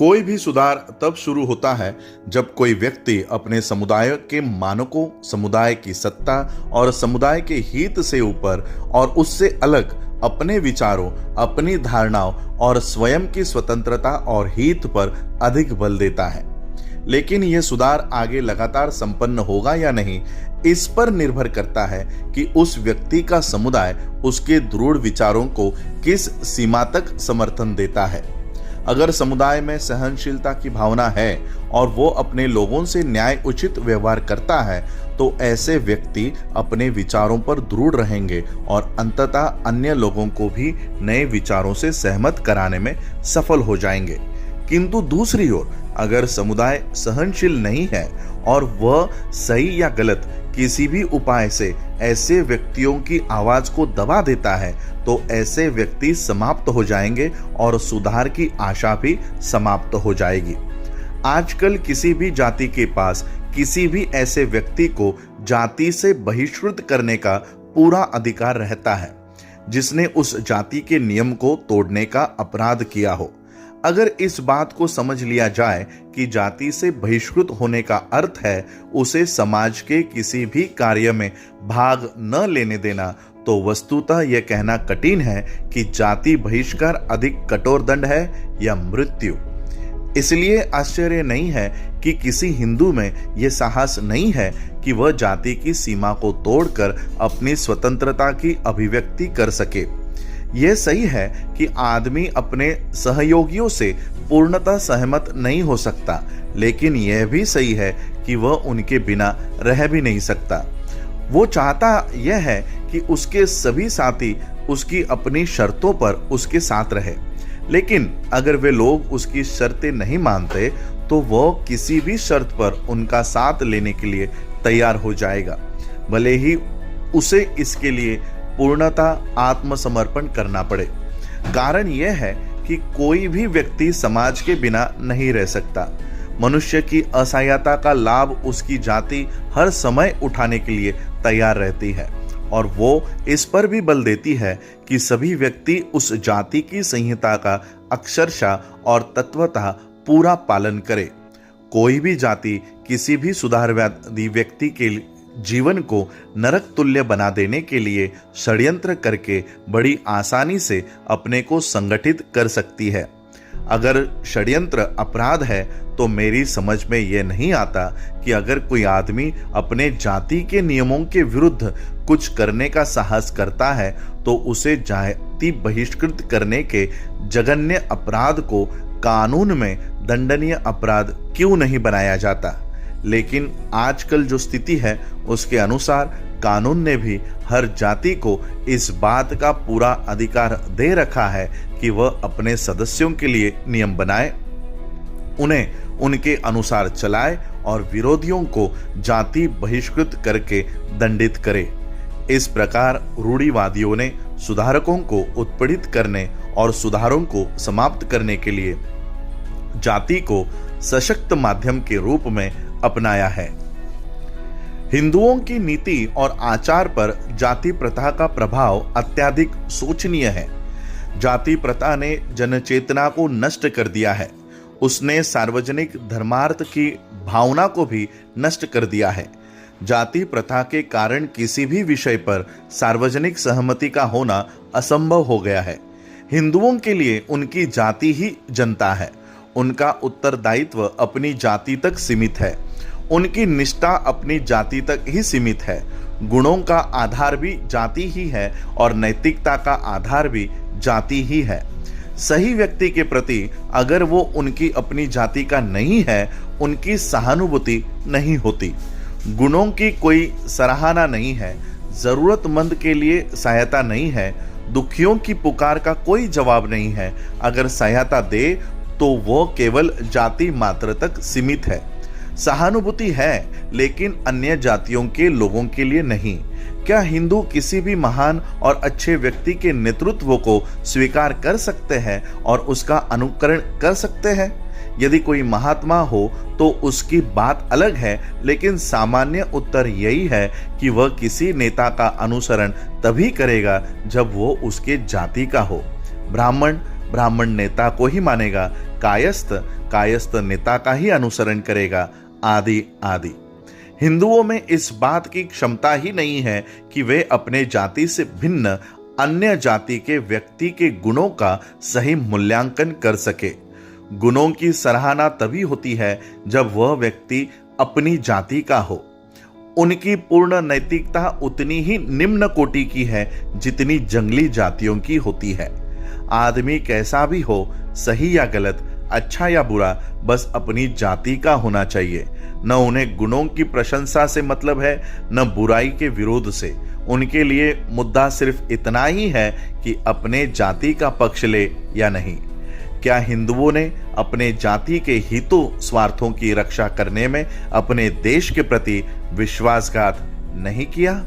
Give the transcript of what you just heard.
कोई भी सुधार तब शुरू होता है जब कोई व्यक्ति अपने समुदाय के मानकों, समुदाय की सत्ता और समुदाय के हित से ऊपर और उससे अलग अपने विचारों, अपनी धारणाओं और स्वयं की स्वतंत्रता और हित पर अधिक बल देता है। लेकिन यह सुधार आगे लगातार संपन्न होगा या नहीं, इस पर निर्भर करता है कि उस व्यक्ति का समुदाय उसके दृढ़ विचारों को किस सीमा तक समर्थन देता है। अगर समुदाय में सहनशीलता की भावना है और वो अपने लोगों से न्याय उचित व्यवहार करता है, तो ऐसे व्यक्ति अपने विचारों पर दृढ़ रहेंगे और अंततः अन्य लोगों को भी नए विचारों से सहमत कराने में सफल हो जाएंगे। किंतु दूसरी ओर अगर समुदाय सहनशील नहीं है और वह सही या गलत किसी भी उपाय से ऐसे व्यक्तियों की आवाज को दबा देता है, तो ऐसे व्यक्ति समाप्त हो जाएंगे और सुधार की आशा भी समाप्त हो जाएगी। आजकल किसी भी जाति के पास किसी भी ऐसे व्यक्ति को जाति से बहिष्कृत करने का पूरा अधिकार रहता है जिसने उस जाति के नियम को तोड़ने का अपराध किया हो। अगर इस बात को समझ लिया जाए कि जाति से बहिष्कृत होने का अर्थ है उसे समाज के किसी भी कार्य में भाग न लेने देना, तो वस्तुतः यह कहना कठिन है कि जाति बहिष्कार अधिक कठोर दंड है या मृत्यु। इसलिए आश्चर्य नहीं है कि किसी हिंदू में यह साहस नहीं है कि वह जाति की सीमा को तोड़कर अपनी स्वतंत्रता की अभिव्यक्ति कर सके। यह सही है कि आदमी अपने सहयोगियों से पूर्णतः सहमत नहीं हो सकता, लेकिन यह भी सही है कि वह उनके बिना रह भी नहीं सकता। वो चाहता यह है कि उसके सभी साथी उसकी अपनी शर्तों पर उसके साथ रहे, लेकिन अगर वे लोग उसकी शर्तें नहीं मानते तो वह किसी भी शर्त पर उनका साथ लेने के लिए तैयार हो जाएगा, भले ही उसे इसके लिए पूर्णतः आत्मसमर्पण करना पड़े। कारण यह है कि कोई भी व्यक्ति समाज के बिना नहीं रह सकता। मनुष्य की असहायता का लाभ उसकी जाति हर समय उठाने के लिए तैयार रहती है और वो इस पर भी बल देती है कि सभी व्यक्ति उस जाति की संहिता का अक्षरशः और तत्वतः पूरा पालन करे। कोई भी जाति किसी भी सुधारवादी व्यक्ति के जीवन को नरक तुल्य बना देने के लिए षड्यंत्र करके बड़ी आसानी से अपने को संगठित कर सकती है। अगर षड्यंत्र अपराध है तो मेरी समझ में यह नहीं आता कि अगर कोई आदमी अपने जाति के नियमों के विरुद्ध कुछ करने का साहस करता है तो उसे जाति बहिष्कृत करने के जघन्य अपराध को कानून में दंडनीय अपराध क्यों नहीं बनाया जाता। लेकिन आजकल जो स्थिति है उसके अनुसार कानून ने भी हर जाति को इस बात का पूरा अधिकार दे रखा है कि वह अपने सदस्यों के लिए नियम बनाए, उन्हें उनके अनुसार चलाए और विरोधियों को जाति बहिष्कृत करके दंडित करे। इस प्रकार रूढ़िवादियों ने सुधारकों को उत्पीड़ित करने और सुधारों को समाप्त करने के लिए जाति को सशक्त माध्यम के रूप में अपनाया है। हिंदुओं की नीति और आचार पर जाति प्रथा का प्रभाव अत्यधिक शोचनीय है। जाति प्रथा ने जनचेतना को नष्ट कर दिया है। उसने सार्वजनिक धर्मार्थ की भावना को भी नष्ट कर दिया है। जाति प्रथा के कारण किसी भी विषय पर सार्वजनिक सहमति का होना असंभव हो गया है। हिंदुओं के लिए उनकी जाति ही जनता है। उनका उत्तरदायित्व अपनी जाति तक सीमित है। उनकी निष्ठा अपनी जाति तक ही सीमित है। गुणों का आधार भी जाति ही है और नैतिकता का आधार भी जाति ही है। सही व्यक्ति के प्रति अगर वो उनकी अपनी जाति का नहीं है, उनकी सहानुभूति नहीं होती। गुणों की कोई सराहना नहीं है, जरूरतमंद के लिए सहायता नहीं है, दुखियों की पुकार का कोई जवाब नहीं है। अगर सहायता दे तो वो केवल जाति मात्र तक सीमित है। सहानुभूति है लेकिन अन्य जातियों के लोगों के लिए नहीं। क्या हिंदू किसी भी महान और अच्छे व्यक्ति के नेतृत्व को स्वीकार कर सकते हैं और उसका अनुकरण कर सकते हैं? यदि कोई महात्मा हो तो उसकी बात अलग है, लेकिन सामान्य उत्तर यही है कि वह किसी नेता का अनुसरण तभी करेगा जब वो उसके जाति का हो। ब्राह्मण नेता को ही मानेगा कायस्थ कायस्थ नेता का ही अनुसरण करेगा, आदि आदि। हिंदुओं में इस बात की क्षमता ही नहीं है कि वे अपने जाति से भिन्न अन्य जाति के व्यक्ति के गुणों का सही मूल्यांकन कर सके। गुणों की सराहना तभी होती है जब वह व्यक्ति अपनी जाति का हो। उनकी पूर्ण नैतिकता उतनी ही निम्न कोटि की है जितनी जंगली जातियों की होती है। आदमी कैसा भी हो, सही या गलत, अच्छा या बुरा, बस अपनी जाति का होना चाहिए। न उन्हें गुणों की प्रशंसा से मतलब है, न बुराई के विरोध से। उनके लिए मुद्दा सिर्फ इतना ही है कि अपने जाति का पक्ष ले या नहीं। क्या हिंदुओं ने अपने जाति के हितों स्वार्थों की रक्षा करने में अपने देश के प्रति विश्वासघात नहीं किया?